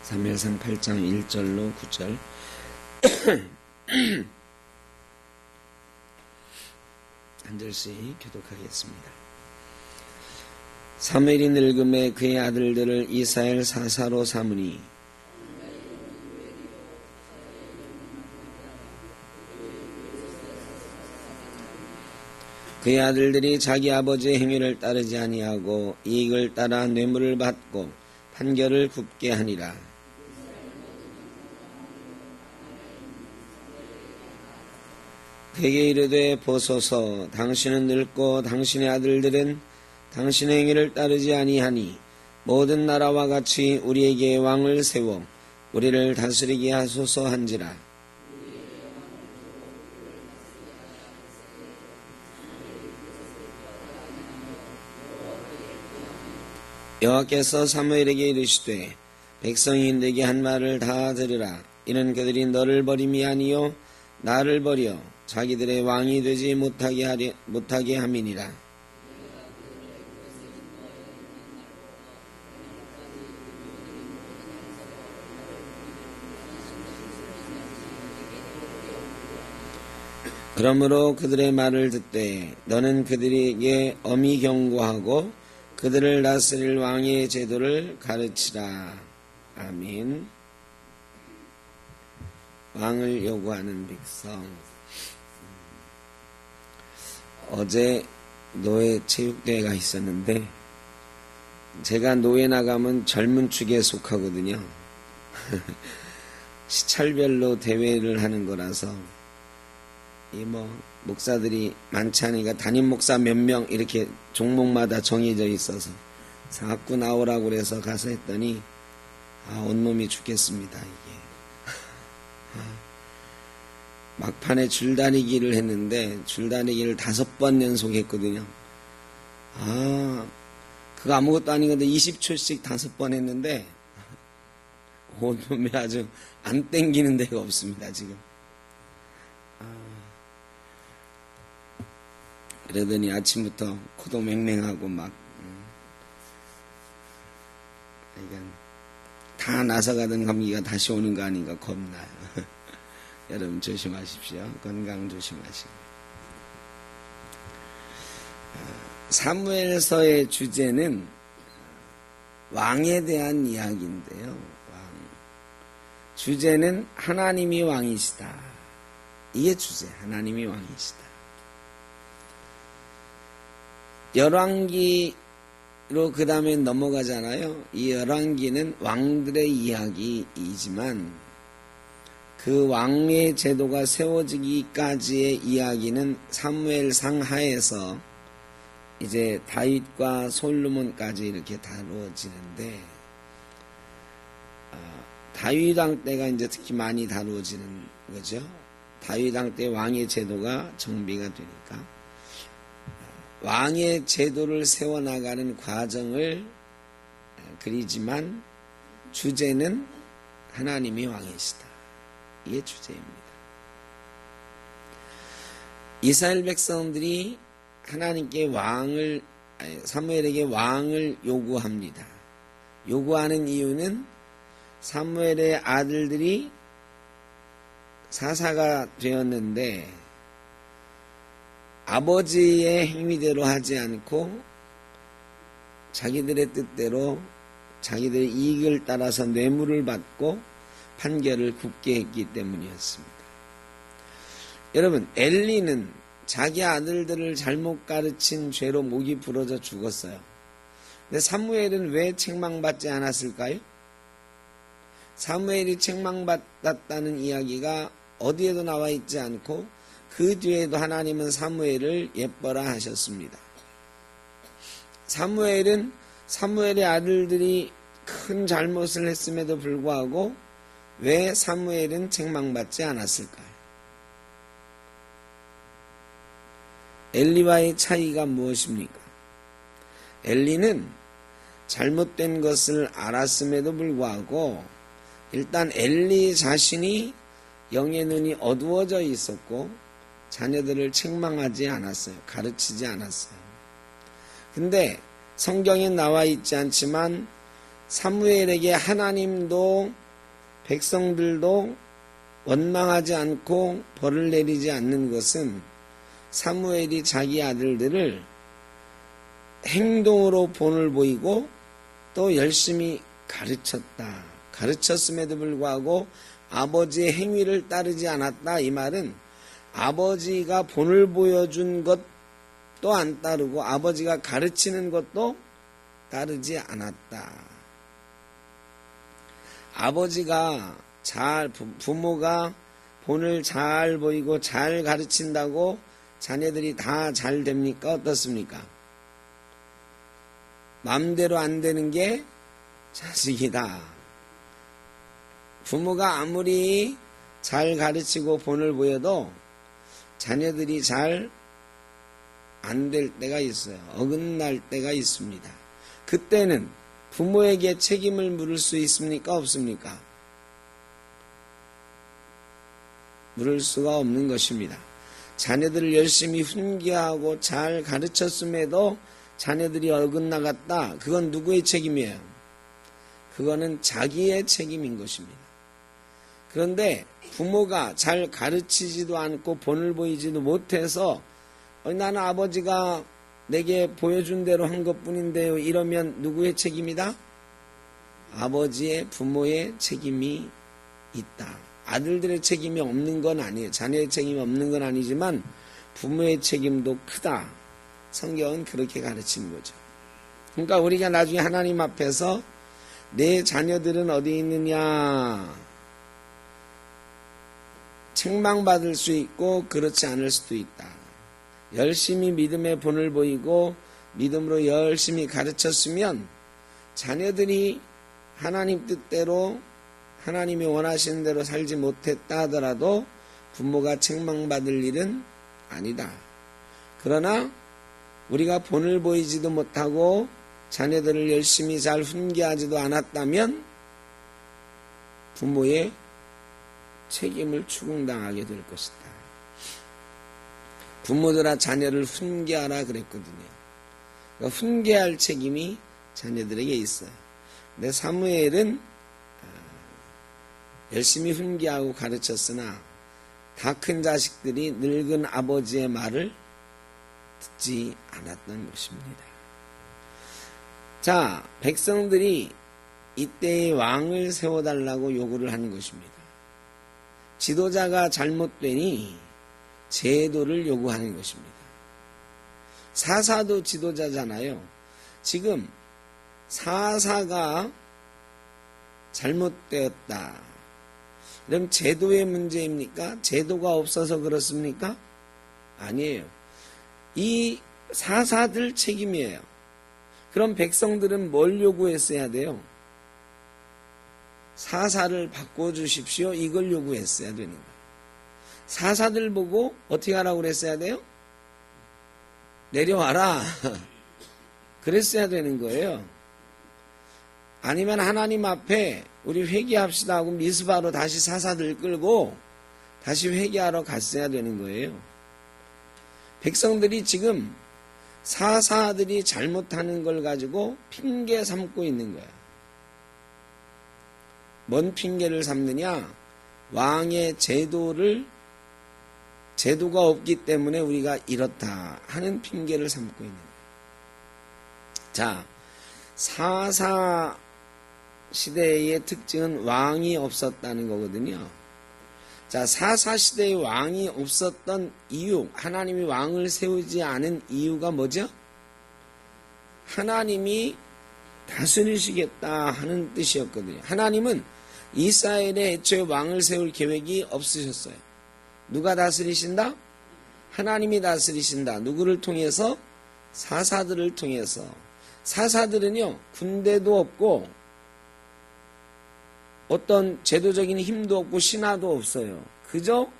사무엘상 8장 1절로 9절. 한 절씩 교독하겠습니다. 사무엘이 늙음에 그의 아들들을 이스라엘 사사로 삼으니 그의 아들들이 자기 아버지의 행위를 따르지 아니하고 이익을 따라 뇌물을 받고 판결을 굽게 하니라. 그에게 이르되 보소서, 당신은 늙고 당신의 아들들은 당신의 행위를 따르지 아니하니 모든 나라와 같이 우리에게 왕을 세워 우리를 다스리게 하소서 한지라. 여호와께서 사무엘에게 이르시되 백성이 내게 한 말을 다 들으라. 이는 그들이 너를 버림이 아니요 나를 버려 자기들의 왕이 되지 못하게 함이니라. 그러므로 그들의 말을 듣되 너는 그들에게 엄히 경고하고 그들을 다스릴 왕의 제도를 가르치라. 아멘. 왕을 요구하는 백성. 어제 노예 체육대회가 있었는데 제가 노예 나가면 젊은 축에 속하거든요. 시찰별로 대회를 하는 거라서 목사들이 많지 않으니까 담임 목사 몇 명 이렇게 종목마다 정해져 있어서 자꾸 나오라고 그래서 가서 했더니 온몸이 죽겠습니다. 이게 막판에 줄다리기를 했는데 줄다리기를 5번 연속했거든요. 그거 아무것도 아닌 건데 20초씩 5번 했는데 온몸이 아주 안 땡기는 데가 없습니다 지금. 그러더니 아침부터 코도 맹맹하고 막 다 나서가던 감기가 다시 오는 거 아닌가 겁나요. 여러분 조심하십시오. 건강 조심하시고. 사무엘서의 주제는 왕에 대한 이야기인데요. 주제는 하나님이 왕이시다. 이게 주제, 하나님이 왕이시다. 열왕기로 그 다음에 넘어가잖아요. 이 열왕기는 왕들의 이야기이지만 그 왕의 제도가 세워지기까지의 이야기는 사무엘상 하에서 이제 다윗과 솔로몬까지 이렇게 다루어지는데 다윗 왕 때가 이제 특히 많이 다루어지는 거죠. 다윗 왕 때 왕의 제도가 정비가 되니까 왕의 제도를 세워나가는 과정을 그리지만 주제는 하나님이 왕이시다. 이게 주제입니다. 이스라엘 백성들이 하나님께 사무엘에게 왕을 요구합니다. 요구하는 이유는 사무엘의 아들들이 사사가 되었는데 아버지의 행위대로 하지 않고 자기들의 뜻대로 자기들의 이익을 따라서 뇌물을 받고 판결을 굽게 했기 때문이었습니다. 여러분, 엘리는 자기 아들들을 잘못 가르친 죄로 목이 부러져 죽었어요. 근데 사무엘은 왜 책망받지 않았을까요? 사무엘이 책망받았다는 이야기가 어디에도 나와 있지 않고 그 뒤에도 하나님은 사무엘을 예뻐라 하셨습니다. 사무엘의 아들들이 큰 잘못을 했음에도 불구하고 왜 사무엘은 책망받지 않았을까요? 엘리와의 차이가 무엇입니까? 엘리는 잘못된 것을 알았음에도 불구하고 일단 엘리 자신이 영의 눈이 어두워져 있었고 자녀들을 책망하지 않았어요. 가르치지 않았어요. 근데 성경에 나와 있지 않지만 사무엘에게 하나님도 백성들도 원망하지 않고 벌을 내리지 않는 것은 사무엘이 자기 아들들을 행동으로 본을 보이고 또 열심히 가르쳤음에도 불구하고 아버지의 행위를 따르지 않았다. 이 말은 아버지가 본을 보여준 것도 안 따르고 아버지가 가르치는 것도 따르지 않았다. 아버지가 부모가 본을 잘 보이고 잘 가르친다고 자녀들이 다 잘 됩니까? 어떻습니까? 마음대로 안 되는 게 자식이다. 부모가 아무리 잘 가르치고 본을 보여도 자녀들이 잘 안 될 때가 있어요. 어긋날 때가 있습니다. 그때는 부모에게 책임을 물을 수 있습니까? 없습니까? 물을 수가 없는 것입니다. 자녀들을 열심히 훈계하고 잘 가르쳤음에도 자녀들이 어긋나갔다. 그건 누구의 책임이에요? 그거는 자기의 책임인 것입니다. 그런데 부모가 잘 가르치지도 않고 본을 보이지도 못해서 나는 아버지가 내게 보여준 대로 한 것뿐인데요. 이러면 누구의 책임이다? 아버지의 부모의 책임이 있다. 아들들의 책임이 없는 건 아니에요. 자녀의 책임이 없는 건 아니지만 부모의 책임도 크다. 성경은 그렇게 가르치는 거죠. 그러니까 우리가 나중에 하나님 앞에서 내 자녀들은 어디 있느냐? 책망받을 수 있고 그렇지 않을 수도 있다. 열심히 믿음의 본을 보이고 믿음으로 열심히 가르쳤으면 자녀들이 하나님 뜻대로 하나님이 원하시는 대로 살지 못했다 하더라도 부모가 책망받을 일은 아니다. 그러나 우리가 본을 보이지도 못하고 자녀들을 열심히 잘 훈계하지도 않았다면 부모의 책임을 추궁당하게 될 것이다. 부모들아 자녀를 훈계하라 그랬거든요. 그러니까 훈계할 책임이 자녀들에게 있어요. 근데 사무엘은 열심히 훈계하고 가르쳤으나 다 큰 자식들이 늙은 아버지의 말을 듣지 않았던 것입니다. 자, 백성들이 이때의 왕을 세워달라고 요구를 하는 것입니다. 지도자가 잘못되니 제도를 요구하는 것입니다. 사사도 지도자잖아요. 지금 사사가 잘못되었다. 그럼 제도의 문제입니까? 제도가 없어서 그렇습니까? 아니에요. 이 사사들 책임이에요. 그럼 백성들은 뭘 요구했어야 돼요? 사사를 바꿔주십시오. 이걸 요구했어야 되는 거예요. 사사들 보고 어떻게 하라고 그랬어야 돼요? 내려와라. 그랬어야 되는 거예요. 아니면 하나님 앞에 우리 회개합시다 하고 미스바로 다시 사사들 끌고 다시 회개하러 갔어야 되는 거예요. 백성들이 지금 사사들이 잘못하는 걸 가지고 핑계 삼고 있는 거야. 뭔 핑계를 삼느냐? 왕의 제도가 없기 때문에 우리가 이렇다 하는 핑계를 삼고 있는 거예요. 자, 사사 시대의 특징은 왕이 없었다는 거거든요. 자, 사사 시대의 왕이 없었던 이유, 하나님이 왕을 세우지 않은 이유가 뭐죠? 하나님이 다스리시겠다 하는 뜻이었거든요. 하나님은 이스라엘에 애초에 왕을 세울 계획이 없으셨어요. 누가 다스리신다? 하나님이 다스리신다. 누구를 통해서? 사사들을 통해서. 사사들은요, 군대도 없고 어떤 제도적인 힘도 없고 신하도 없어요. 그저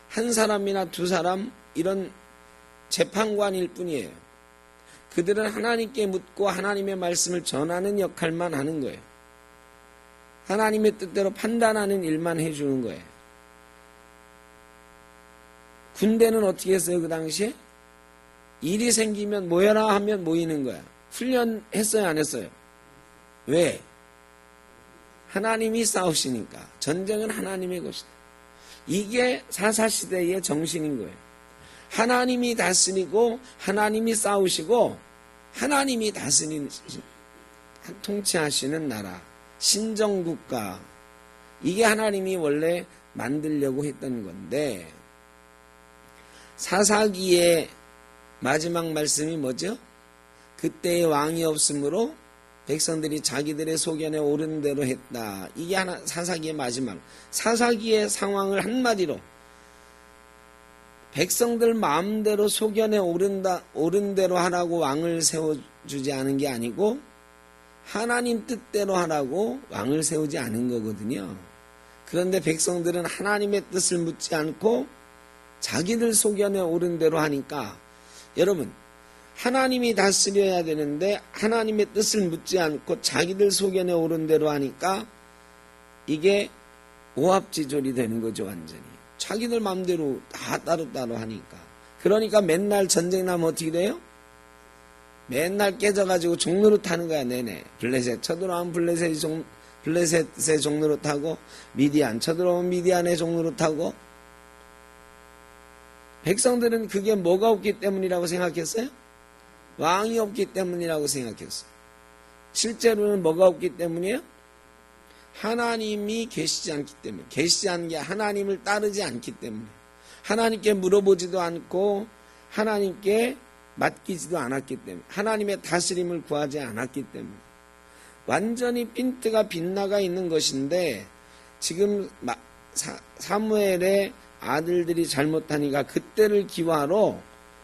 한 사람이나 두 사람 이런 재판관일 뿐이에요. 그들은 하나님께 묻고 하나님의 말씀을 전하는 역할만 하는 거예요. 하나님의 뜻대로 판단하는 일만 해주는 거예요. 군대는 어떻게 했어요? 그 당시에? 일이 생기면 모여라 하면 모이는 거야. 훈련했어요? 안 했어요? 왜? 하나님이 싸우시니까 전쟁은 하나님의 것이다. 이게 사사시대의 정신인 거예요. 하나님이 다스리고 하나님이 싸우시고 하나님이 다스리는 통치하시는 나라, 신정국가, 이게 하나님이 원래 만들려고 했던 건데, 사사기의 마지막 말씀이 뭐죠? 그때의 왕이 없으므로 백성들이 자기들의 소견에 옳은 대로 했다. 이게 사사기의 마지막. 사사기의 상황을 한마디로 백성들 마음대로 소견에 옳은 대로 하라고 왕을 세워주지 않은 게 아니고 하나님 뜻대로 하라고 왕을 세우지 않은 거거든요. 그런데 백성들은 하나님의 뜻을 묻지 않고 자기들 소견에 옳은 대로 하니까, 여러분, 하나님이 다스려야 되는데 하나님의 뜻을 묻지 않고 자기들 소견에 옳은 대로 하니까 이게 오합지졸이 되는 거죠. 완전히 자기들 마음대로 다 따로따로 하니까. 그러니까 맨날 전쟁 나면 어떻게 돼요? 맨날 깨져가지고 종로로 타는 거야. 내내 블레셋 쳐들어오면 블레셋의 종로로 타고, 미디안 쳐들어오면 미디안의 종로로 타고. 백성들은 그게 뭐가 없기 때문이라고 생각했어요? 왕이 없기 때문이라고 생각했어요. 실제로는 뭐가 없기 때문이에요? 하나님이 계시지 않기 때문에. 계시지 않은 게 하나님을 따르지 않기 때문에. 하나님께 물어보지도 않고 하나님께 맡기지도 않았기 때문에. 하나님의 다스림을 구하지 않았기 때문에. 완전히 핀트가 빗나가 있는 것인데, 지금 사무엘의 아들들이 잘못하니까 그때를 기화로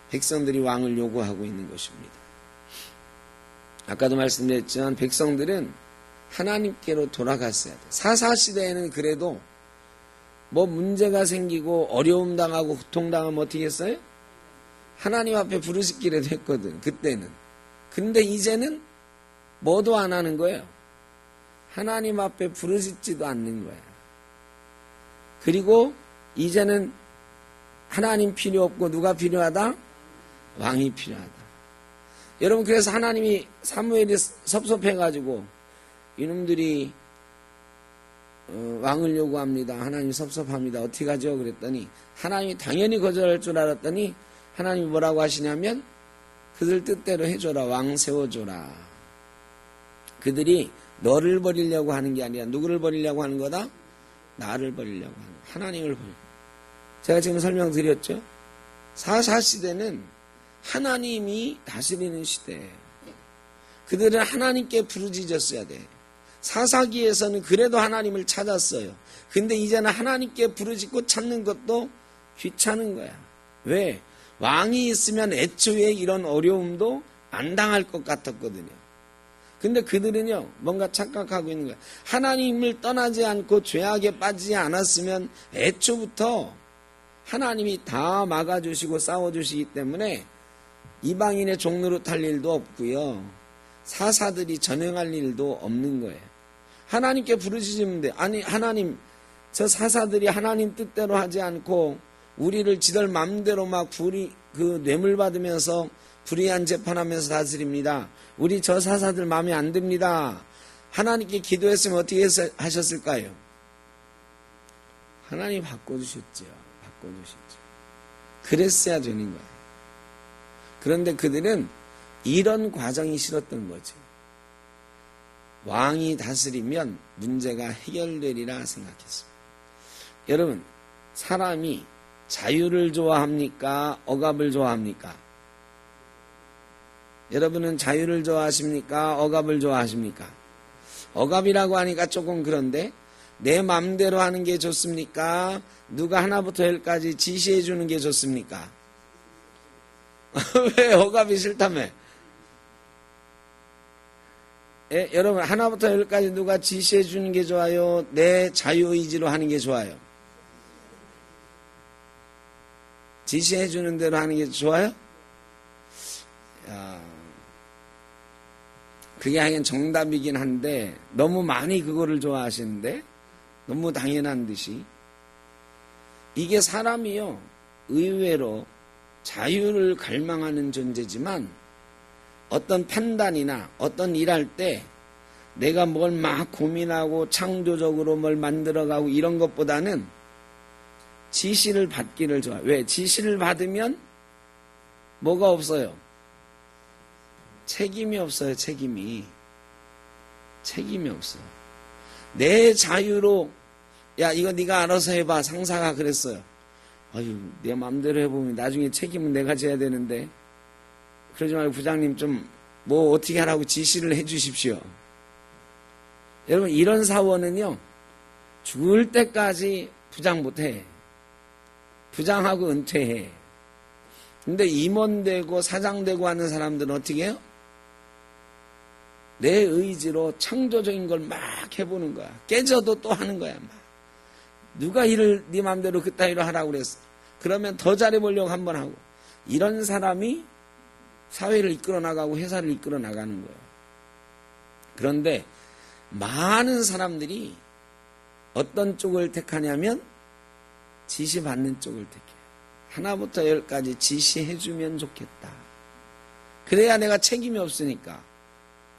백성들이 왕을 요구하고 있는 것입니다. 아까도 말씀드렸지만 백성들은 하나님께로 돌아갔어야 돼. 사사시대에는 그래도 뭐 문제가 생기고 어려움 당하고 고통당하면 어떻게 했어요? 하나님 앞에 부르짖기라도 했거든, 그때는. 근데 이제는 뭐도 안 하는 거예요. 하나님 앞에 부르짖지도 않는 거예요. 그리고 이제는 하나님 필요 없고 누가 필요하다? 왕이 필요하다. 여러분, 그래서 하나님이 사무엘이 섭섭해가지고 이놈들이 왕을 요구합니다. 하나님 섭섭합니다. 어떻게 하죠? 그랬더니 하나님이 당연히 거절할 줄 알았더니 하나님이 뭐라고 하시냐면 그들 뜻대로 해줘라. 왕 세워줘라. 그들이 너를 버리려고 하는 게 아니라 누구를 버리려고 하는 거다? 나를 버리려고 하는 거다. 하나님을 버리려고. 제가 지금 설명드렸죠. 사사시대는 하나님이 다스리는 시대예요. 그들은 하나님께 부르짖었어야 돼. 사사기에서는 그래도 하나님을 찾았어요. 근데 이제는 하나님께 부르짖고 찾는 것도 귀찮은 거야. 왜? 왕이 있으면 애초에 이런 어려움도 안 당할 것 같았거든요. 근데 그들은요, 뭔가 착각하고 있는 거야. 하나님을 떠나지 않고 죄악에 빠지지 않았으면 애초부터 하나님이 다 막아주시고 싸워주시기 때문에 이방인의 종로로 탈 일도 없고요. 사사들이 전행할 일도 없는 거예요. 하나님께 부르짖으면 돼. 아니, 하나님, 저 사사들이 하나님 뜻대로 하지 않고 우리를 지들 맘대로 막 뇌물 받으면서 불의한 재판하면서 다스립니다. 우리 저 사사들 마음에 안 듭니다. 하나님께 기도했으면 어떻게 하셨을까요? 하나님 바꿔주셨죠. 바꿔주셨죠. 그랬어야 되는 거예요. 그런데 그들은 이런 과정이 싫었던 거죠. 왕이 다스리면 문제가 해결되리라 생각했습니다. 여러분, 사람이 자유를 좋아합니까? 억압을 좋아합니까? 여러분은 자유를 좋아하십니까? 억압을 좋아하십니까? 억압이라고 하니까 조금 그런데 내 맘대로 하는 게 좋습니까? 누가 하나부터 열까지 지시해 주는 게 좋습니까? 왜 억압이 싫다며? 예, 여러분, 하나부터 열까지 누가 지시해 주는 게 좋아요? 내 자유의지로 하는 게 좋아요? 지시해 주는 대로 하는 게 좋아요? 그게 하긴 정답이긴 한데 너무 많이 그거를 좋아하시는데, 너무 당연한 듯이. 이게 사람이요, 의외로 자유를 갈망하는 존재지만 어떤 판단이나 어떤 일할 때 내가 뭘 막 고민하고 창조적으로 뭘 만들어가고 이런 것보다는 지시를 받기를 좋아해요. 왜? 지시를 받으면 뭐가 없어요? 책임이 없어요. 책임이 없어요. 내 자유로 야 이거 네가 알아서 해봐. 상사가 그랬어요. 아유 내 마음대로 해보면 나중에 책임은 내가 져야 되는데 그러지 말고 부장님 좀 뭐 어떻게 하라고 지시를 해 주십시오. 여러분 이런 사원은요 죽을 때까지 부장 못해. 부장하고 은퇴해. 근데 임원 되고 사장 되고 하는 사람들은 어떻게 해요? 내 의지로 창조적인 걸 막 해보는 거야. 깨져도 또 하는 거야. 막. 누가 일을 네 맘대로 그따위로 하라고 그랬어. 그러면 더 잘해보려고 한번 하고. 이런 사람이 사회를 이끌어 나가고 회사를 이끌어 나가는 거예요. 그런데 많은 사람들이 어떤 쪽을 택하냐면 지시받는 쪽을 택해요. 하나부터 열까지 지시해주면 좋겠다. 그래야 내가 책임이 없으니까.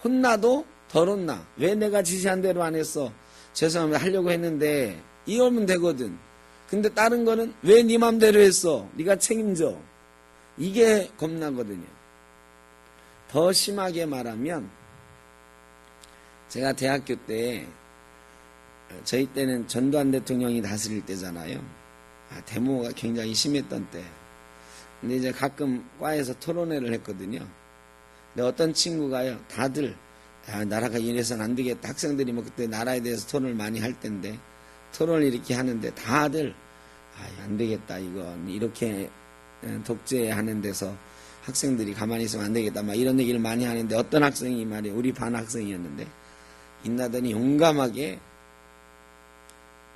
혼나도 덜 혼나. 왜 내가 지시한 대로 안 했어? 죄송합니다. 하려고 했는데 이러면 되거든. 근데 다른 거는 왜 네 맘대로 했어? 네가 책임져. 이게 겁나거든요. 더 심하게 말하면 제가 대학교 때 저희 때는 전두환 대통령이 다스릴 때잖아요. 데모가 굉장히 심했던 때. 근데 이제 가끔 과에서 토론회를 했거든요. 근데 어떤 친구가요, 다들 나라가 이래서는 안 되겠다. 학생들이 뭐 그때 나라에 대해서 토론을 많이 할 텐데 토론을 이렇게 하는데 다들 안 되겠다. 이거 이렇게 독재하는 데서 학생들이 가만히 있으면 안 되겠다. 막 이런 얘기를 많이 하는데 어떤 학생이 말이에요. 우리 반 학생이었는데 인나더니 용감하게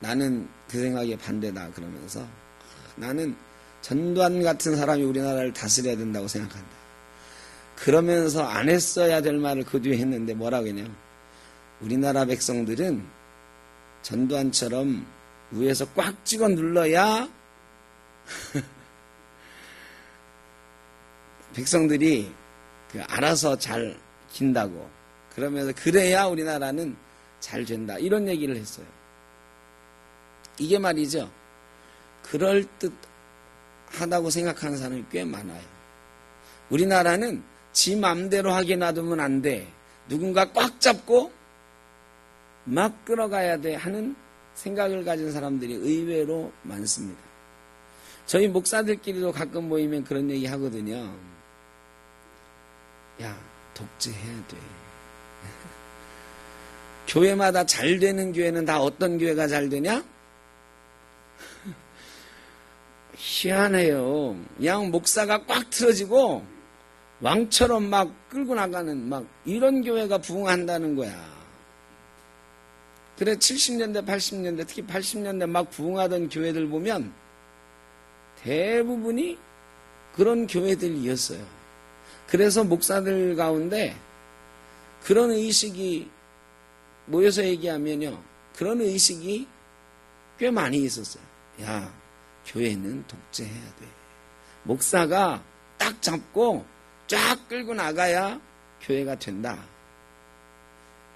나는 그 생각에 반대다 그러면서 나는 전두환 같은 사람이 우리나라를 다스려야 된다고 생각한다. 그러면서 안 했어야 될 말을 그 뒤에 했는데 뭐라고 했냐. 우리나라 백성들은 전두환처럼 위에서 꽉 찍어 눌러야 백성들이 알아서 잘 긴다고. 그러면서 그래야 우리나라는 잘 된다. 이런 얘기를 했어요. 이게 말이죠. 그럴듯하다고 생각하는 사람이 꽤 많아요. 우리나라는 지 맘대로 하게 놔두면 안 돼. 누군가 꽉 잡고 막 끌어가야 돼 하는 생각을 가진 사람들이 의외로 많습니다. 저희 목사들끼리도 가끔 모이면 그런 얘기 하거든요. 야, 독재해야 돼. 교회마다 잘 되는 교회는 다 어떤 교회가 잘 되냐? 희한해요. 그냥 목사가 꽉 틀어지고 왕처럼 막 끌고 나가는 막 이런 교회가 부흥한다는 거야. 그래 70년대 80년대 특히 80년대 막 부흥하던 교회들 보면 대부분이 그런 교회들이었어요. 그래서 목사들 가운데 그런 의식이 모여서 얘기하면요. 그런 의식이 꽤 많이 있었어요. 야, 교회는 독재해야 돼. 목사가 딱 잡고 쫙 끌고 나가야 교회가 된다.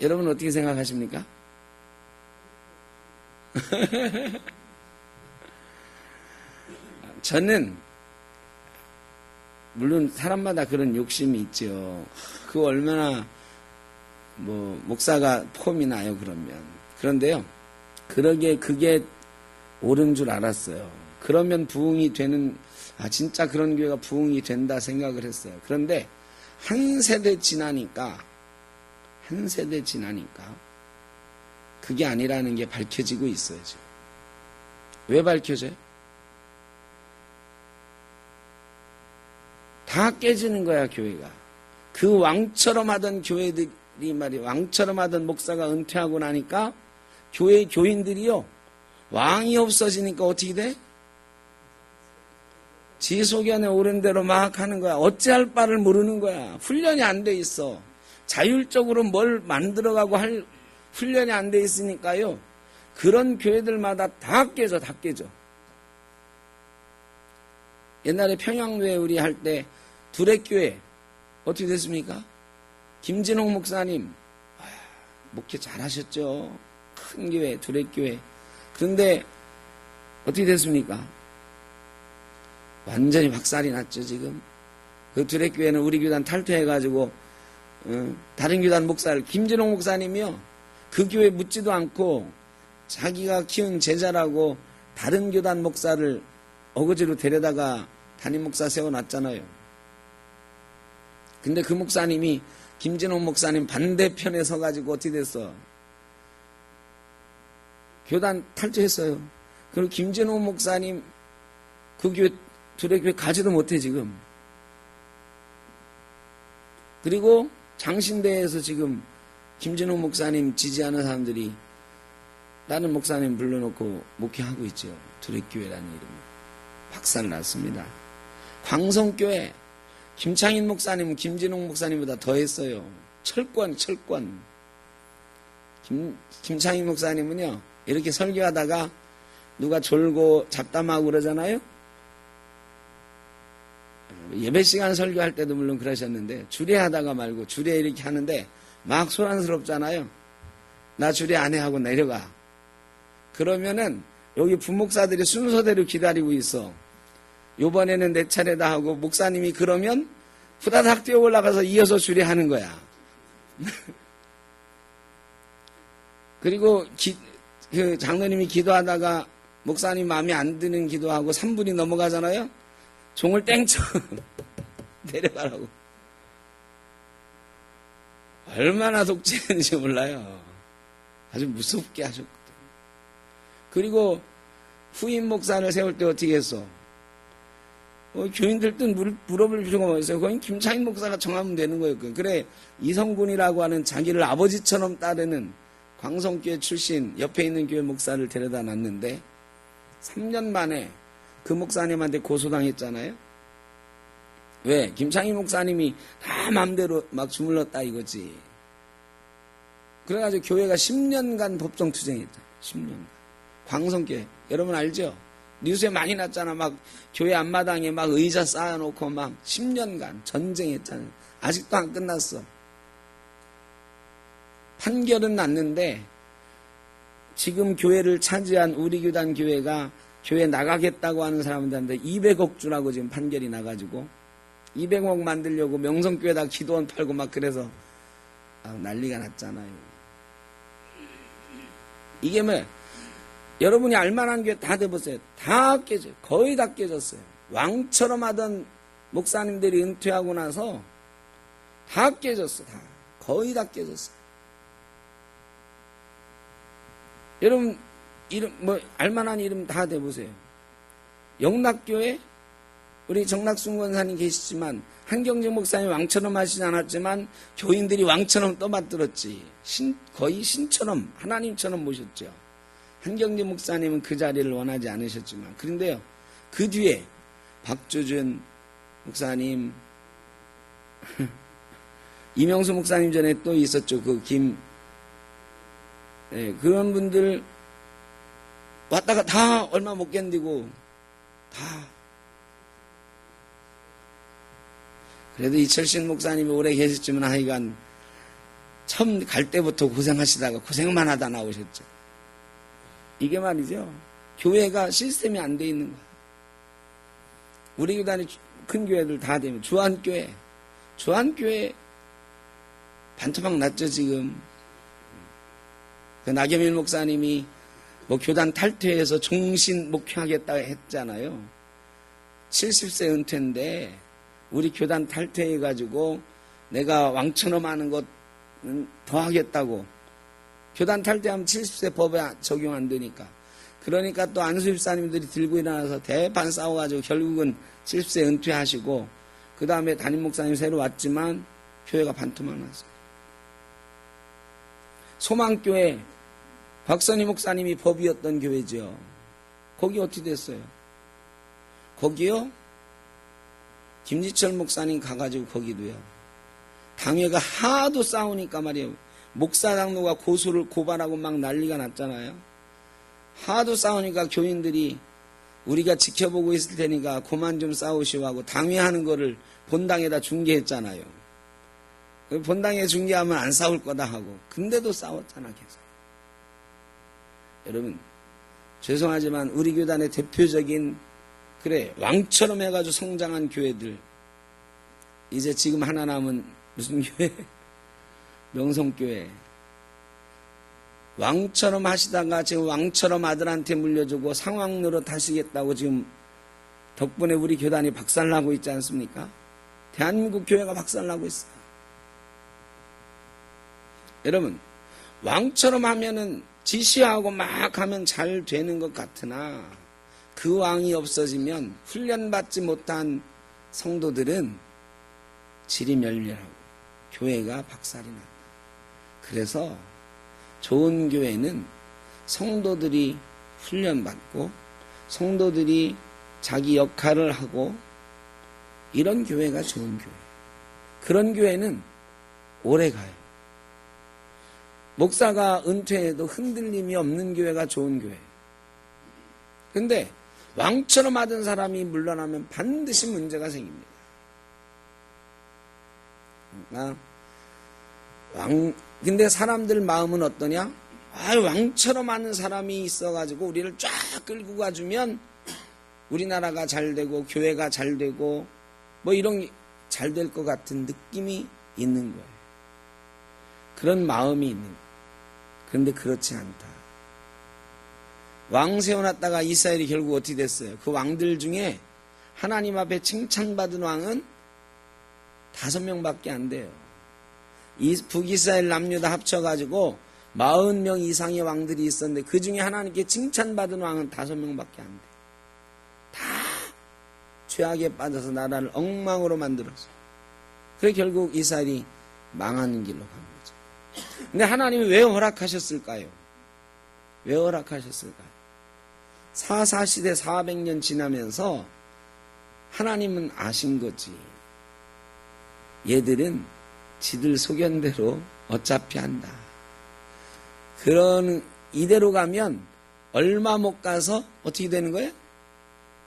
여러분 어떻게 생각하십니까? 저는 물론 사람마다 그런 욕심이 있죠. 그 얼마나 뭐 목사가 폼이 나요 그러면. 그런데요. 그게 옳은 줄 알았어요. 그러면 부흥이 되는 진짜 그런 교회가 부흥이 된다 생각을 했어요. 그런데 한 세대 지나니까 그게 아니라는 게 밝혀지고 있어요. 지금. 왜 밝혀져요? 다 깨지는 거야 교회가. 그 왕처럼 하던 교회들이 말이야. 왕처럼 하던 목사가 은퇴하고 나니까 교회 교인들이요. 왕이 없어지니까 어떻게 돼? 지 소견에 오른 대로 막 하는 거야. 어찌할 바를 모르는 거야. 훈련이 안 돼 있어. 자율적으로 뭘 만들어가고 할 훈련이 안 돼 있으니까요. 그런 교회들마다 다 깨져. 옛날에 평양교회 우리 할 때 두레교회 어떻게 됐습니까? 김진홍 목사님 목회 잘하셨죠. 큰 교회, 두렛교회. 그런데 어떻게 됐습니까? 완전히 박살이 났죠, 지금. 그 두렛교회는 우리 교단 탈퇴해가지고 다른 교단 목사를, 김진홍 목사님이요, 그 교회 묻지도 않고 자기가 키운 제자라고 다른 교단 목사를 어거지로 데려다가 담임 목사 세워놨잖아요. 근데 그 목사님이 김진홍 목사님 반대편에 서가지고 어떻게 됐어? 교단 탈퇴했어요. 그리고 김진홍 목사님 그 교회, 두렛교회 가지도 못해 지금. 그리고 장신대에서 지금 김진홍 목사님 지지하는 사람들이 다른 목사님 불러놓고 목회하고 있죠. 두렛교회라는 이름으로. 박살났습니다. 광성교회 김창인 목사님은 김진홍 목사님보다 더 했어요. 철권. 김창인 목사님은요, 이렇게 설교하다가 누가 졸고 잡담하고 그러잖아요. 예배 시간 설교할 때도 물론 그러셨는데, 주례하다가 말고, 주례 이렇게 하는데 막 소란스럽잖아요. 나 주례 안 해 하고 내려가. 그러면은 여기 부목사들이 순서대로 기다리고 있어. 요번에는 내 차례다 하고 목사님이 그러면 후다닥 뛰어 올라가서 이어서 주례하는 거야. 그리고 그 장로님이 기도하다가 목사님 마음에 안 드는 기도하고 3분이 넘어가잖아요. 종을 땡쳐 내려가라고. 얼마나 독재했는지 몰라요. 아주 무섭게 하셨거든. 그리고 후임 목사를 세울 때 어떻게 했어? 교인들 뜻 물어볼 필요가 없어요. 그건 김창인 목사가 정하면 되는 거였거든. 그래, 이성군이라고 하는 자기를 아버지처럼 따르는 광성교회 출신 옆에 있는 교회 목사를 데려다 놨는데 3년 만에 그 목사님한테 고소당했잖아요. 왜? 김창인 목사님이 다 마음대로 막 주물렀다 이거지. 그래가지고 교회가 10년간 법정 투쟁했잖아요. 10년간. 광성교회. 여러분 알죠? 뉴스에 많이 났잖아. 막 교회 앞마당에 막 의자 쌓아놓고 막 10년간 전쟁했잖아요. 아직도 안 끝났어. 판결은 났는데 지금 교회를 차지한 우리 교단 교회가 교회 나가겠다고 하는 사람들한테 200억 주라고 지금 판결이 나가지고 200억 만들려고 명성교회에다 기도원 팔고 막 그래서 난리가 났잖아요. 이게 뭐 여러분이 알만한 교회 다 돼보세요. 다 깨져요. 거의 다 깨졌어요. 왕처럼 하던 목사님들이 은퇴하고 나서 다 깨졌어. 다. 거의 다 깨졌어요. 여러분 이름 뭐 알만한 이름 다 대보세요. 영락교회 우리 정락순 권사님 계시지만 한경재 목사님 왕처럼 하시지 않았지만 교인들이 왕처럼 떠받들었지. 거의 신처럼 하나님처럼 모셨죠. 한경재 목사님은 그 자리를 원하지 않으셨지만 그런데요. 그 뒤에 박조준 목사님 이명수 목사님 전에 또 있었죠. 그런 분들 왔다가 다 얼마 못 견디고 다. 그래도 이철신 목사님이 오래 계셨지만 하여간 처음 갈 때부터 고생하시다가 고생만 하다 나오셨죠. 이게 말이죠. 교회가 시스템이 안 돼 있는 거야. 우리 교단이 큰 교회들 다 되면 주한교회 반토막 났죠 지금. 그 나겸일 목사님이 뭐 교단 탈퇴해서 종신 목회하겠다 했잖아요. 70세 은퇴인데 우리 교단 탈퇴해가지고 내가 왕처럼 하는 것은 더 하겠다고. 교단 탈퇴하면 70세 법에 적용 안 되니까. 그러니까 또 안수집사님들이 들고 일어나서 대판 싸워가지고 결국은 70세 은퇴하시고 그 다음에 담임 목사님 새로 왔지만 교회가 반토막 났어요. 소망교회 박선희 목사님이 법이었던 교회죠. 거기 어떻게 됐어요? 거기요? 김지철 목사님 가가지고 거기도요. 당회가 하도 싸우니까 말이에요. 목사 장로가 고발하고 막 난리가 났잖아요. 하도 싸우니까 교인들이 우리가 지켜보고 있을 테니까 그만 좀 싸우시오 하고 당회하는 거를 본당에다 중계했잖아요. 본당에 중계하면 안 싸울 거다 하고. 근데도 싸웠잖아, 계속. 여러분, 죄송하지만 우리 교단의 대표적인, 그래, 왕처럼 해가지고 성장한 교회들, 이제 지금 하나 남은 무슨 교회? 명성교회. 왕처럼 하시다가 지금 왕처럼 아들한테 물려주고 상황 노릇 하시겠다고 지금 덕분에 우리 교단이 박살나고 있지 않습니까? 대한민국 교회가 박살나고 있어요. 여러분, 왕처럼 하면은 지시하고 막 하면 잘 되는 것 같으나 그 왕이 없어지면 훈련받지 못한 성도들은 질이 멸렬하고 교회가 박살이 난다. 그래서 좋은 교회는 성도들이 훈련받고 성도들이 자기 역할을 하고 이런 교회가 좋은 교회. 그런 교회는 오래 가요. 목사가 은퇴해도 흔들림이 없는 교회가 좋은 교회. 근데 왕처럼 하던 사람이 물러나면 반드시 문제가 생깁니다. 그러니까 근데 사람들 마음은 어떠냐? 왕처럼 하는 사람이 있어가지고 우리를 쫙 끌고 가주면 우리나라가 잘 되고 교회가 잘 되고 뭐 이런 게 잘 될 것 같은 느낌이 있는 거예요. 그런 마음이 있는 거예요. 그런데 그렇지 않다. 왕 세워놨다가 이스라엘이 결국 어떻게 됐어요? 그 왕들 중에 하나님 앞에 칭찬받은 왕은 5명밖에 안 돼요. 북이스라엘 남유 다 합쳐가지고 40명 이상의 왕들이 있었는데 그 중에 하나님께 칭찬받은 왕은 5명밖에 안 돼. 다 죄악에 빠져서 나라를 엉망으로 만들었어. 그래 결국 이스라엘이 망하는 길로 간 거죠. 근데 하나님이 왜 허락하셨을까요? 왜 허락하셨을까요? 사사시대 400년 지나면서 하나님은 아신 거지. 얘들은 지들 소견대로 어차피 한다. 그런 이대로 가면 얼마 못 가서 어떻게 되는 거예요?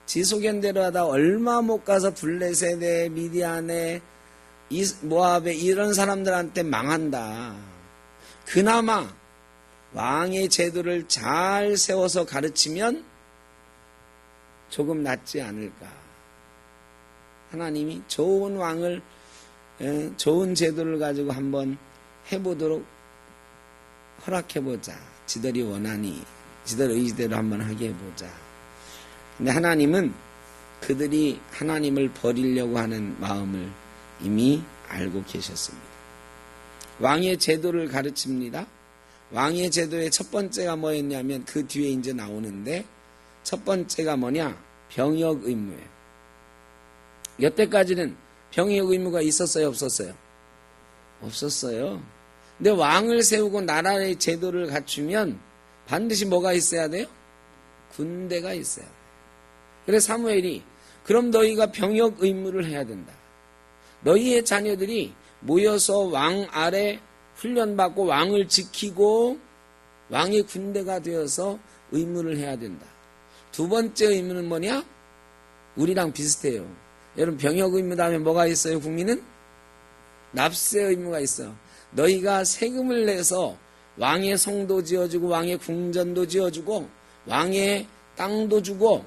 지 소견대로 하다 얼마 못 가서 블레셋에 미디안에 모압에 이런 사람들한테 망한다. 그나마 왕의 제도를 잘 세워서 가르치면 조금 낫지 않을까. 하나님이 좋은 왕을 좋은 제도를 가지고 한번 해보도록 허락해보자. 지들이 원하니 지들 의지대로 한번 하게 해보자. 근데 하나님은 그들이 하나님을 버리려고 하는 마음을 이미 알고 계셨습니다. 왕의 제도를 가르칩니다. 왕의 제도의 첫 번째가 뭐였냐면 그 뒤에 이제 나오는데 첫 번째가 뭐냐? 병역 의무예요. 여태까지는 병역 의무가 있었어요? 없었어요? 없었어요. 근데 왕을 세우고 나라의 제도를 갖추면 반드시 뭐가 있어야 돼요? 군대가 있어야 돼요. 그래서 사무엘이 그럼 너희가 병역 의무를 해야 된다. 너희의 자녀들이 모여서 왕 아래 훈련받고 왕을 지키고 왕의 군대가 되어서 의무를 해야 된다. 두 번째 의무는 뭐냐? 우리랑 비슷해요. 여러분 병역 의무 다음에 뭐가 있어요? 국민은? 납세 의무가 있어요. 너희가 세금을 내서 왕의 성도 지어주고 왕의 궁전도 지어주고 왕의 땅도 주고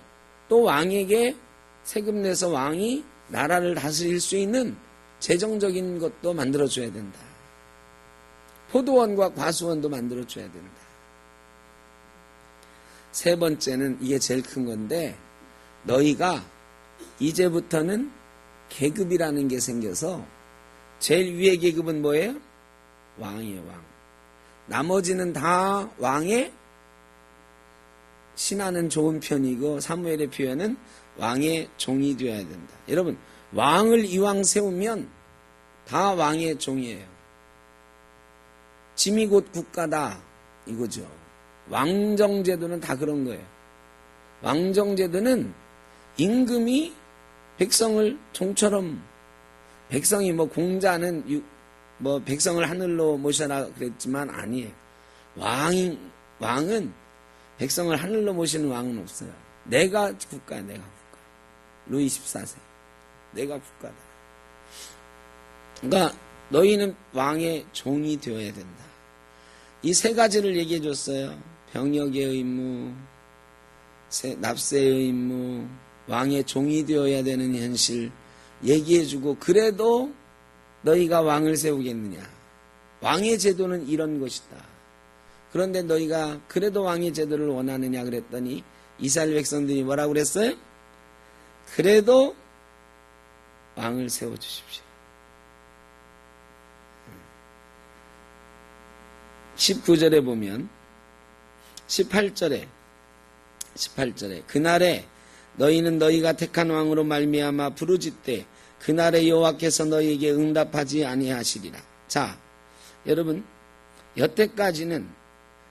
또 왕에게 세금 내서 왕이 나라를 다스릴 수 있는 재정적인 것도 만들어줘야 된다. 포도원과 과수원도 만들어줘야 된다. 세 번째는 이게 제일 큰 건데 너희가 이제부터는 계급이라는 게 생겨서 제일 위의 계급은 뭐예요? 왕이에요. 왕. 나머지는 다 왕의 신하는 좋은 편이고 사무엘의 표현은 왕의 종이 되어야 된다. 여러분 왕을 이왕 세우면 다 왕의 종이에요. 짐이 곧 국가다 이거죠. 왕정제도는 다 그런 거예요. 왕정제도는 임금이 백성을 종처럼 백성이 뭐 공자는 뭐 백성을 하늘로 모셔라 그랬지만 아니에요. 왕은 백성을 하늘로 모시는 왕은 없어요. 내가 국가야. 내가 국가. 루이 14세. 내가 국가다. 그러니까 너희는 왕의 종이 되어야 된다. 이 세 가지를 얘기해 줬어요. 병역의 의무, 납세의 의무, 왕의 종이 되어야 되는 현실 얘기해 주고, 그래도 너희가 왕을 세우겠느냐. 왕의 제도는 이런 것이다. 그런데 너희가 그래도 왕의 제도를 원하느냐 그랬더니 이스라엘 백성들이 뭐라고 그랬어요? 그래도 왕을 세워주십시오. 19절에 보면 18절에 그날에 너희는 너희가 택한 왕으로 말미암아 부르짖되 그날에 여호와께서 너희에게 응답하지 아니하시리라. 자, 여러분, 여태까지는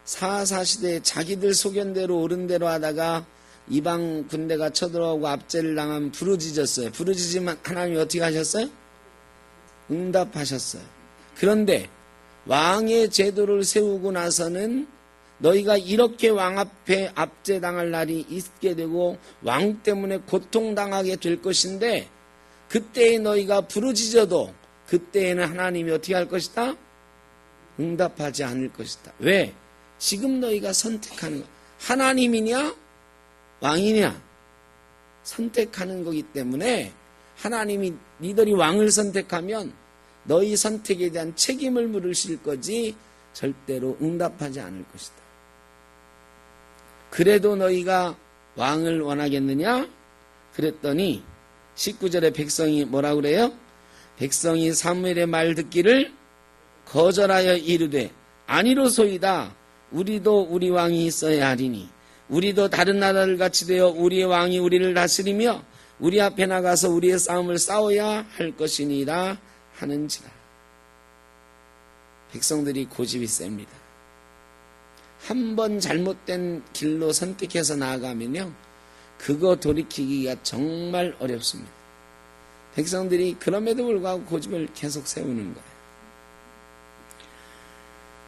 사사시대에 자기들 소견대로 옳은대로 하다가 이방 군대가 쳐들어오고 압제를 당하면 부르짖었어요. 부르짖으면 하나님이 어떻게 하셨어요? 응답하셨어요. 그런데 왕의 제도를 세우고 나서는 너희가 이렇게 왕 앞에 압제당할 날이 있게 되고 왕 때문에 고통당하게 될 것인데, 그때에 너희가 부르짖어도 그때에는 하나님이 어떻게 할 것이다? 응답하지 않을 것이다. 왜? 지금 너희가 선택하는 거, 하나님이냐 왕이냐 선택하는 거기 때문에, 하나님이 니들이 왕을 선택하면 너희 선택에 대한 책임을 물으실 거지 절대로 응답하지 않을 것이다. 그래도 너희가 왕을 원하겠느냐? 그랬더니 19절에 백성이 뭐라고 그래요? 백성이 사무엘의 말 듣기를 거절하여 이르되 아니로소이다. 우리도 우리 왕이 있어야 하리니 우리도 다른 나라를 같이 되어 우리의 왕이 우리를 다스리며 우리 앞에 나가서 우리의 싸움을 싸워야 할 것이니라 하는지라. 백성들이 고집이 셉니다. 한 번 잘못된 길로 선택해서 나아가면요, 그거 돌이키기가 정말 어렵습니다. 백성들이 그럼에도 불구하고 고집을 계속 세우는 거예요.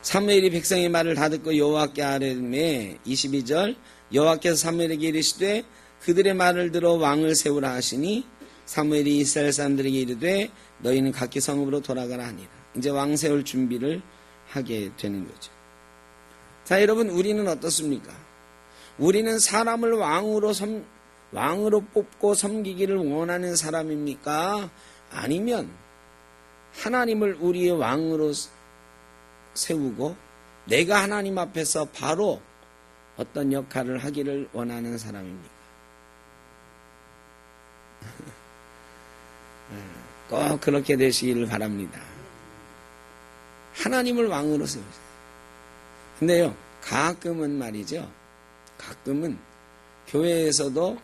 사무엘이 백성의 말을 다 듣고 여호와께 아뢰매 22절 여호와께서 사무엘에게 이르시되 그들의 말을 들어 왕을 세우라 하시니 사무엘이 이스라엘 사람들에게 이르되 너희는 각기 성읍으로 돌아가라 하니라. 이제 왕 세울 준비를 하게 되는 거죠. 자, 여러분, 우리는 어떻습니까? 우리는 사람을 왕으로 뽑고 섬기기를 원하는 사람입니까? 아니면 하나님을 우리의 왕으로 세우고 내가 하나님 앞에서 바로 어떤 역할을 하기를 원하는 사람입니까? 꼭 그렇게 되시기를 바랍니다. 하나님을 왕으로 세우세요. 근데요, 가끔은 말이죠. 가끔은 교회에서도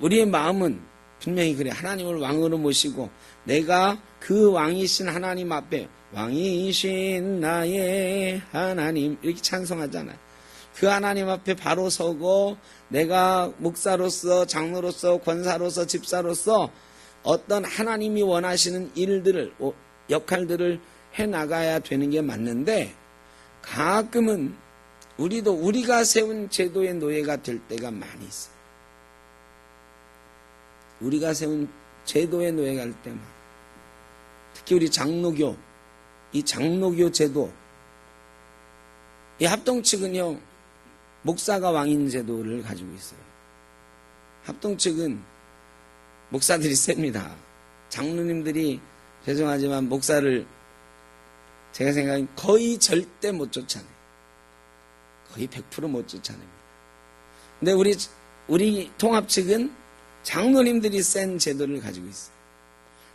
우리의 마음은 분명히 그래. 하나님을 왕으로 모시고 내가 그 왕이신 하나님 앞에 왕이신 나의 하나님 이렇게 찬송하잖아요. 그 하나님 앞에 바로 서고 내가 목사로서 장로로서 권사로서 집사로서 어떤 하나님이 원하시는 일들을 역할들을 해나가야 되는 게 맞는데, 가끔은 우리도 우리가 세운 제도의 노예가 될 때가 많이 있어요. 우리가 세운 제도의 노예가 될 때만, 특히 우리 장로교, 이 장로교 제도, 이 합동측은요 목사가 왕인 제도를 가지고 있어요. 합동측은 목사들이 셉니다. 장로님들이 죄송하지만 목사를 제가 생각하기엔 거의 절대 못 쫓아내요. 거의 100% 못 쫓아냅니다. 근데 우리 통합 측은 장로님들이 센 제도를 가지고 있어요.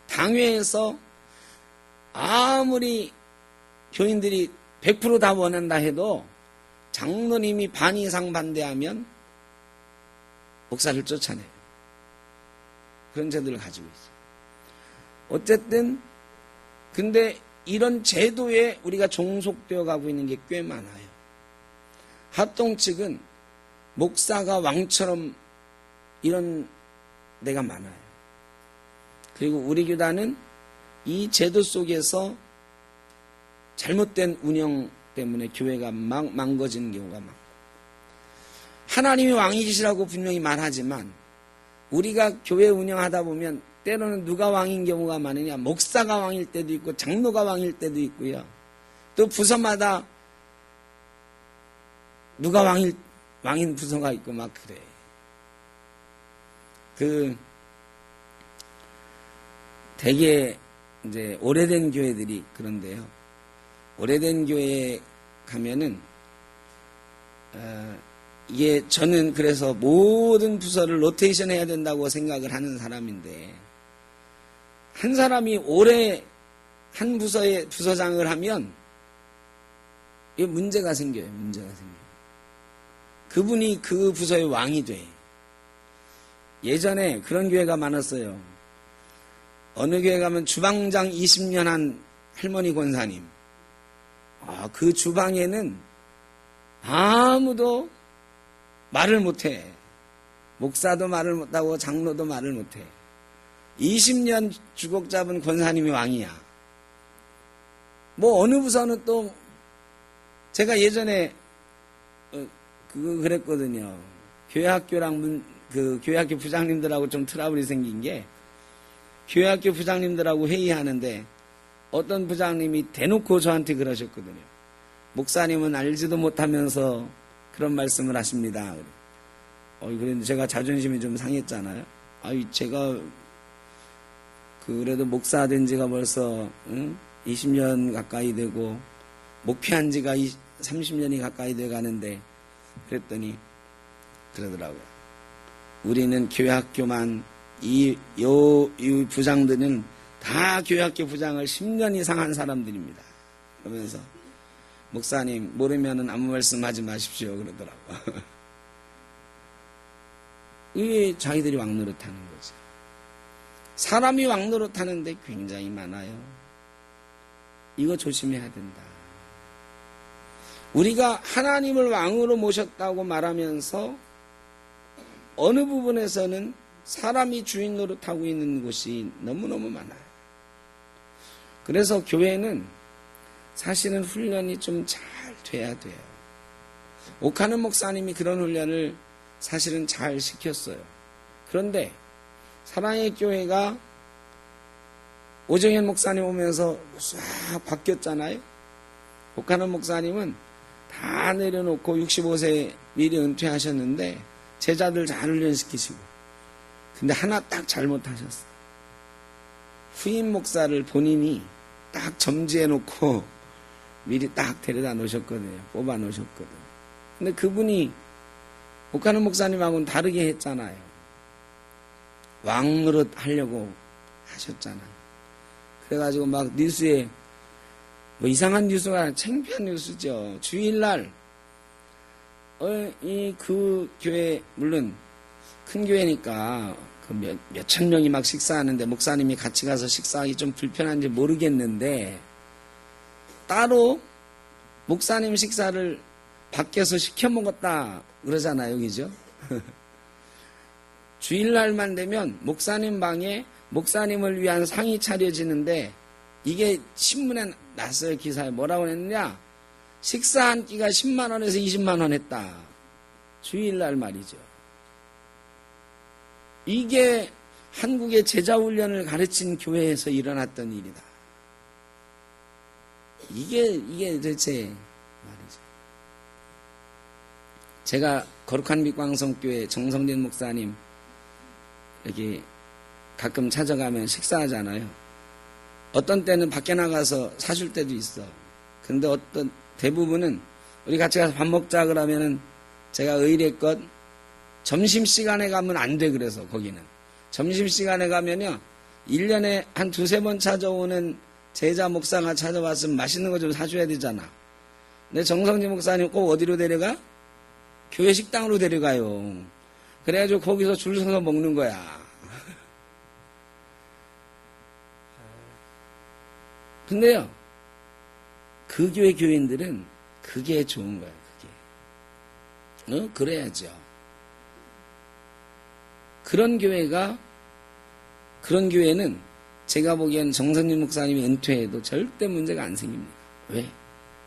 당회에서 아무리 교인들이 100% 다 원한다 해도 장로님이 반 이상 반대하면 목사를 쫓아내요. 그런 제도를 가지고 있어요. 어쨌든 근데 이런 제도에 우리가 종속되어 가고 있는 게 꽤 많아요. 합동 측은 목사가 왕처럼 이런 데가 많아요. 그리고 우리 교단은 이 제도 속에서 잘못된 운영 때문에 교회가 막 망가지는 경우가 많고, 하나님이 왕이시라고 분명히 말하지만 우리가 교회 운영하다 보면 때로는 누가 왕인 경우가 많으냐? 목사가 왕일 때도 있고 장로가 왕일 때도 있고요. 또 부서마다 누가 왕인 부서가 있고 막 그래. 되게 이제 오래된 교회들이 그런데요. 오래된 교회에 가면은 이게 저는 그래서 모든 부서를 로테이션 해야 된다고 생각을 하는 사람인데, 한 사람이 오래 한 부서의 부서장을 하면 이게 문제가 생겨요. 그분이 그 부서의 왕이 돼. 예전에 그런 교회가 많았어요. 어느 교회 가면 주방장 20년 한 할머니 권사님. 그 주방에는 아무도 말을 못해. 목사도 말을 못하고 장로도 말을 못해. 20년 주곡 잡은 권사님이 왕이야. 뭐 어느 부서는 또 제가 예전에 그랬거든요. 교회학교랑 교회학교 부장님들하고 좀 트러블이 생긴 게, 교회학교 부장님들하고 회의하는데 어떤 부장님이 대놓고 저한테 그러셨거든요. 목사님은 알지도 못하면서 그런 말씀을 하십니다. 그런데 제가 자존심이 좀 상했잖아요. 제가 그래도 목사 된 지가 벌써 20년 가까이 되고 목회한 지가 30년이 가까이 돼 가는데, 그랬더니 그러더라고요. 우리는 교회학교만 이 부장들은 다 교회학교 부장을 10년 이상 한 사람들입니다. 그러면서 목사님 모르면은 아무 말씀하지 마십시오 그러더라고요. 이게 자기들이 왕노릇하는 거죠. 사람이 왕노릇하는데 굉장히 많아요. 이거 조심해야 된다. 우리가 하나님을 왕으로 모셨다고 말하면서 어느 부분에서는 사람이 주인 노릇하고 있는 곳이 너무너무 많아요. 그래서 교회는 사실은 훈련이 좀 잘 돼야 돼요. 옥하는 목사님이 그런 훈련을 사실은 잘 시켰어요. 그런데 사랑의 교회가 오정현 목사님 오면서 싹 바뀌었잖아요. 옥하는 목사님은 다 내려놓고 65세 미리 은퇴하셨는데 제자들 잘 훈련시키시고, 근데 하나 딱 잘못하셨어요. 후임 목사를 본인이 딱 점지해놓고 미리 딱 데려다 놓으셨거든요. 뽑아 놓으셨거든요. 근데 그분이 옥하는 목사님하고는 다르게 했잖아요. 왕노릇 하려고 하셨잖아요. 그래가지고 막 뉴스에 뭐 이상한 뉴스가 아니라 창피한 뉴스죠. 주일날 그 교회, 물론 큰 교회니까 몇천 명이 막 식사하는데 목사님이 같이 가서 식사하기 좀 불편한지 모르겠는데, 따로 목사님 식사를 밖에서 시켜 먹었다 그러잖아요. 그죠? 주일날만 되면 목사님 방에 목사님을 위한 상이 차려지는데, 이게 신문에 났어요. 기사에 뭐라고 했느냐, 식사 한 끼가 10만 원에서 20만 원 했다. 주일날 말이죠. 이게 한국의 제자훈련을 가르친 교회에서 일어났던 일이다. 이게 도대체 말이죠. 제가 거룩한 빛광성교회 정성진 목사님 여기 가끔 찾아가면 식사하잖아요. 어떤 때는 밖에 나가서 사줄 때도 있어. 근데 대부분은 우리 같이 가서 밥 먹자 그러면은 제가 의뢰껏 점심시간에 가면 안 돼. 그래서 거기는 점심시간에 가면요 1년에 한 2-3번 찾아오는 제자 목사가 찾아왔으면 맛있는 거 좀 사줘야 되잖아. 근데 정성진 목사님 꼭 어디로 데려가? 교회 식당으로 데려가요. 그래가지고 거기서 줄 서서 먹는 거야. 근데요, 그 교회 교인들은 그게 좋은 거야. 그게 그래야죠. 그런 교회는 제가 보기엔 정선진 목사님이 은퇴해도 절대 문제가 안 생깁니다. 왜?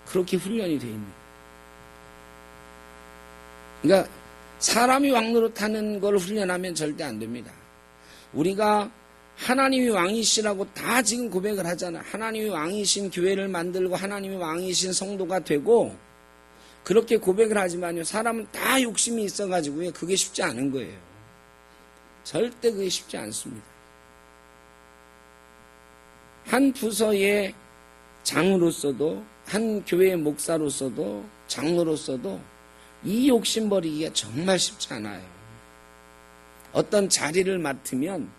그렇게 훈련이 돼 있는. 그러니까 사람이 왕노릇하는 걸 훈련하면 절대 안 됩니다. 우리가 하나님이 왕이시라고 다 지금 고백을 하잖아. 하나님이 왕이신 교회를 만들고 하나님이 왕이신 성도가 되고 그렇게 고백을 하지만요. 사람은 다 욕심이 있어가지고요. 그게 쉽지 않은 거예요. 절대 그게 쉽지 않습니다. 한 부서의 장으로서도 한 교회의 목사로서도 장로로서도 이 욕심 버리기가 정말 쉽지 않아요. 어떤 자리를 맡으면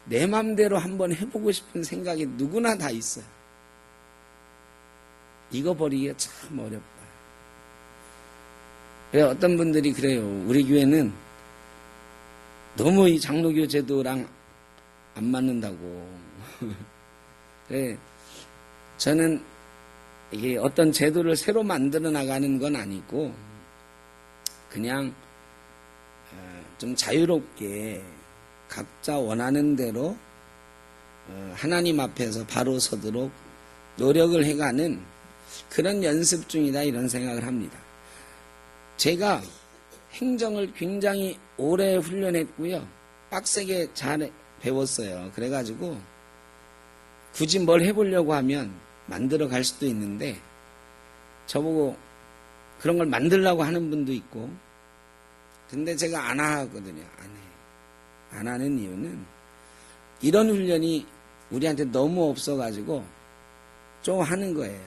내 맘대로 한번 해보고 싶은 생각이 누구나 다 있어요. 이거 버리기가 참 어렵다. 그래서 어떤 분들이 그래요. 우리 교회는 너무 이 장로교 제도랑 안 맞는다고. 그래, 저는 이게 어떤 제도를 새로 만들어 나가는 건 아니고 그냥 좀 자유롭게 각자 원하는 대로 하나님 앞에서 바로 서도록 노력을 해가는 그런 연습 중이다 이런 생각을 합니다. 제가 행정을 굉장히 오래 훈련했고요. 빡세게 잘 배웠어요. 그래가지고 굳이 뭘 해보려고 하면 만들어 갈 수도 있는데 저보고 그런 걸 만들려고 하는 분도 있고 근데 제가 안 하거든요. 안 하는 이유는 이런 훈련이 우리한테 너무 없어가지고 좀 하는 거예요.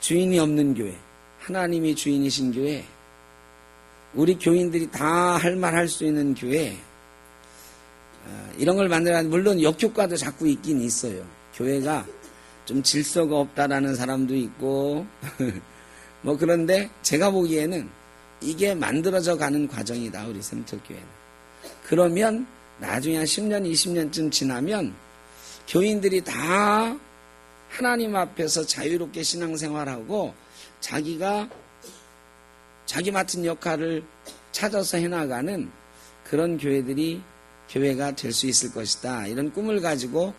주인이 없는 교회, 하나님이 주인이신 교회, 우리 교인들이 다 할 말 할 수 있는 교회, 이런 걸 만들어야 물론 역효과도 자꾸 있긴 있어요. 교회가 좀 질서가 없다라는 사람도 있고 뭐 그런데 제가 보기에는 이게 만들어져 가는 과정이다. 우리 샘터교회는. 그러면 나중에 한 10년, 20년쯤 지나면 교인들이 다 하나님 앞에서 자유롭게 신앙생활하고 자기가 자기 맡은 역할을 찾아서 해나가는 그런 교회가 될 수 있을 것이다. 이런 꿈을 가지고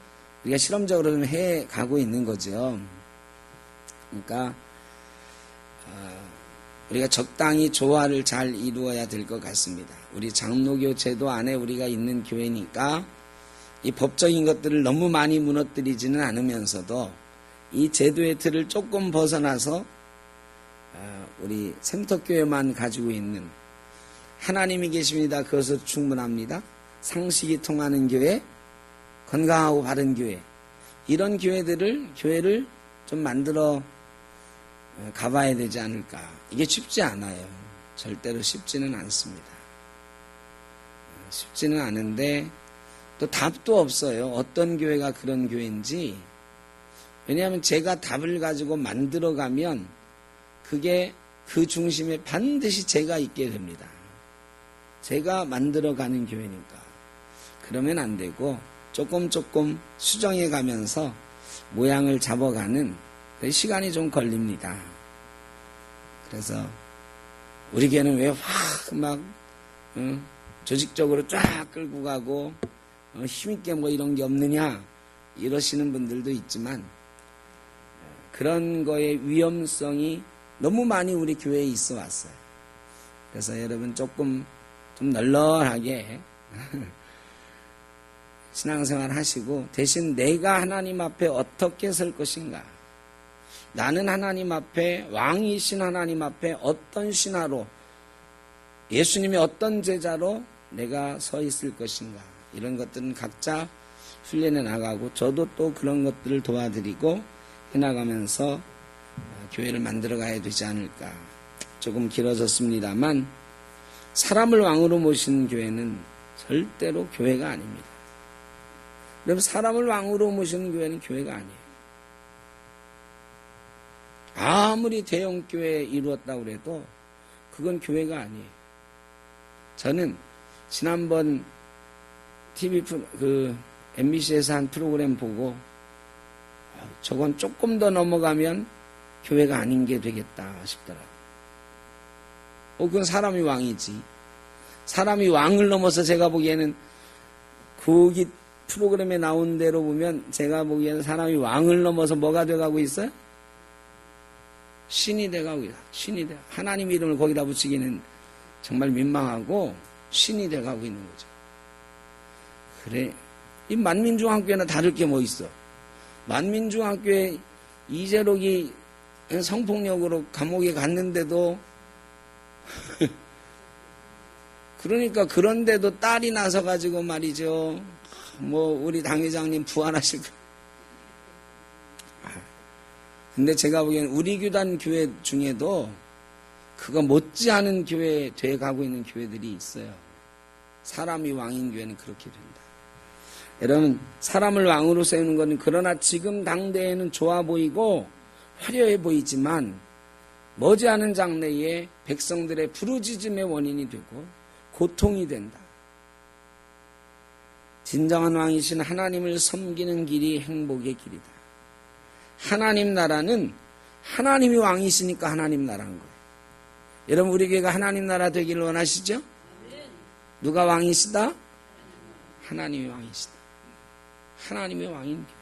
우리가 실험적으로 좀 해가고 있는 거죠. 그러니까 우리가 적당히 조화를 잘 이루어야 될 것 같습니다. 우리 장로교 제도 안에 우리가 있는 교회니까 이 법적인 것들을 너무 많이 무너뜨리지는 않으면서도 이 제도의 틀을 조금 벗어나서 우리 샘터교회만 가지고 있는 하나님이 계십니다. 그것으로 충분합니다. 상식이 통하는 교회, 건강하고 바른 교회, 이런 교회를 좀 만들어 가봐야 되지 않을까. 이게 쉽지 않아요. 절대로 쉽지는 않습니다. 쉽지는 않은데 또 답도 없어요. 어떤 교회가 그런 교회인지. 왜냐하면 제가 답을 가지고 만들어가면 그게 그 중심에 반드시 제가 있게 됩니다. 제가 만들어가는 교회니까. 그러면 안 되고 조금 수정해 가면서 모양을 잡아가는 시간이 좀 걸립니다. 그래서 우리 교회는 왜 확 조직적으로 쫙 끌고 가고 힘있게 뭐 이런 게 없느냐 이러시는 분들도 있지만 그런 거의 위험성이 너무 많이 우리 교회에 있어 왔어요. 그래서 여러분 좀 널널하게 신앙생활 하시고 대신 내가 하나님 앞에 어떻게 설 것인가, 나는 하나님 앞에 왕이신 하나님 앞에 어떤 신하로 예수님의 어떤 제자로 내가 서 있을 것인가, 이런 것들은 각자 훈련해 나가고 저도 또 그런 것들을 도와드리고 해나가면서 교회를 만들어 가야 되지 않을까. 조금 길어졌습니다만 사람을 왕으로 모시는 교회는 절대로 교회가 아닙니다. 그럼 사람을 왕으로 모시는 교회는 교회가 아니에요. 아무리 대형 교회에 이루었다고 해도 그건 교회가 아니에요. 저는 지난번 TV MBC에서 한 프로그램 보고 저건 조금 더 넘어가면 교회가 아닌 게 되겠다 싶더라고요. 그건 사람이 왕이지. 사람이 왕을 넘어서 제가 보기에는 거기 프로그램에 나온 대로 보면 제가 보기에는 사람이 왕을 넘어서 뭐가 돼가고 있어요? 신이 돼가고 있어요. 신이 돼. 하나님 이름을 거기다 붙이기는 정말 민망하고 신이 돼가고 있는 거죠. 그래, 이 만민중앙교회나 다를 게 뭐 있어? 만민중앙교회 이재록이 성폭력으로 감옥에 갔는데도 그러니까 그런데도 딸이 나서가지고 말이죠. 뭐 우리 당회장님 부활하실 거. 근데 제가 보기엔 우리 교단 교회 중에도 그거 못지않은 교회 돼 가고 있는 교회들이 있어요. 사람이 왕인 교회는 그렇게 된다. 여러분, 사람을 왕으로 세우는 것은 그러나 지금 당대에는 좋아 보이고 화려해 보이지만 머지않은 장래에 백성들의 부르짖음의 원인이 되고 고통이 된다. 진정한 왕이신 하나님을 섬기는 길이 행복의 길이다. 하나님 나라는 하나님이 왕이시니까 하나님 나라인 거예요. 여러분, 우리 교회가 하나님 나라 되기를 원하시죠? 누가 왕이시다? 하나님이 왕이시다. 하나님의 왕인 교회.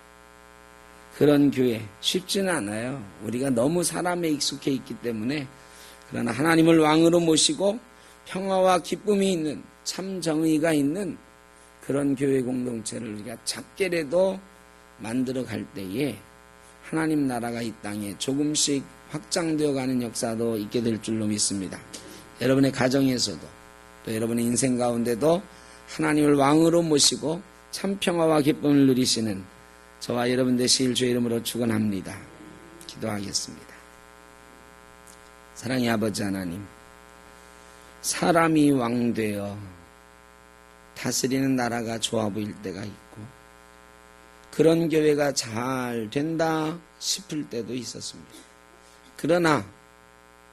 그런 교회 쉽지는 않아요. 우리가 너무 사람에 익숙해 있기 때문에. 그러나 하나님을 왕으로 모시고 평화와 기쁨이 있는 참 정의가 있는 그런 교회 공동체를 우리가 작게라도 만들어 갈 때에 하나님 나라가 이 땅에 조금씩 확장되어 가는 역사도 있게 될 줄로 믿습니다. 여러분의 가정에서도 또 여러분의 인생 가운데도 하나님을 왕으로 모시고 참 평화와 기쁨을 누리시는 저와 여러분 되실 주의 이름으로 축원합니다. 기도하겠습니다. 사랑의 아버지 하나님, 사람이 왕되어 다스리는 나라가 좋아 보일 때가 있고 그런 교회가 잘 된다 싶을 때도 있었습니다. 그러나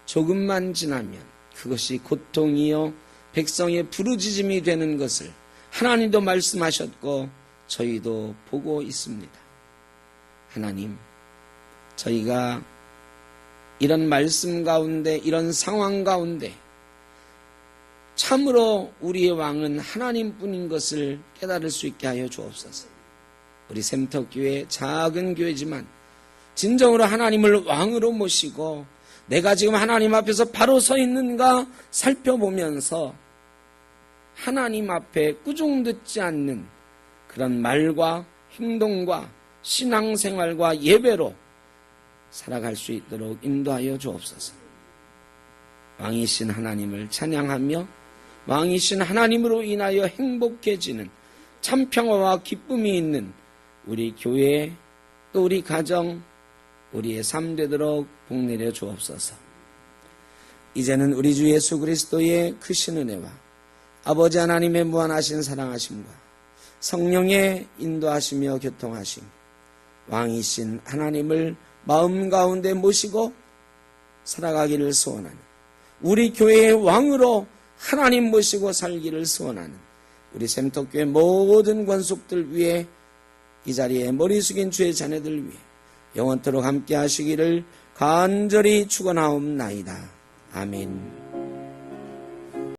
조금만 지나면 그것이 고통이요 백성의 부르짖음이 되는 것을 하나님도 말씀하셨고 저희도 보고 있습니다. 하나님, 저희가 이런 말씀 가운데 이런 상황 가운데 참으로 우리의 왕은 하나님뿐인 것을 깨달을 수 있게 하여 주옵소서. 우리 샘터교회 작은 교회지만 진정으로 하나님을 왕으로 모시고 내가 지금 하나님 앞에서 바로 서 있는가 살펴보면서 하나님 앞에 꾸중듣지 않는 그런 말과 행동과 신앙생활과 예배로 살아갈 수 있도록 인도하여 주옵소서. 왕이신 하나님을 찬양하며 왕이신 하나님으로 인하여 행복해지는 참 평화와 기쁨이 있는 우리 교회 또 우리 가정 우리의 삶 되도록 복내려 주옵소서. 이제는 우리 주 예수 그리스도의 크신 은혜와 아버지 하나님의 무한하신 사랑하심과 성령의 인도하시며 교통하심 왕이신 하나님을 마음 가운데 모시고 살아가기를 소원하는 우리 교회의 왕으로 하나님 모시고 살기를 소원하는 우리 샘터교회 모든 권속들 위해 이 자리에 머리 숙인 주의 자녀들 위해 영원토록 함께 하시기를 간절히 축원하옵나이다. 아멘.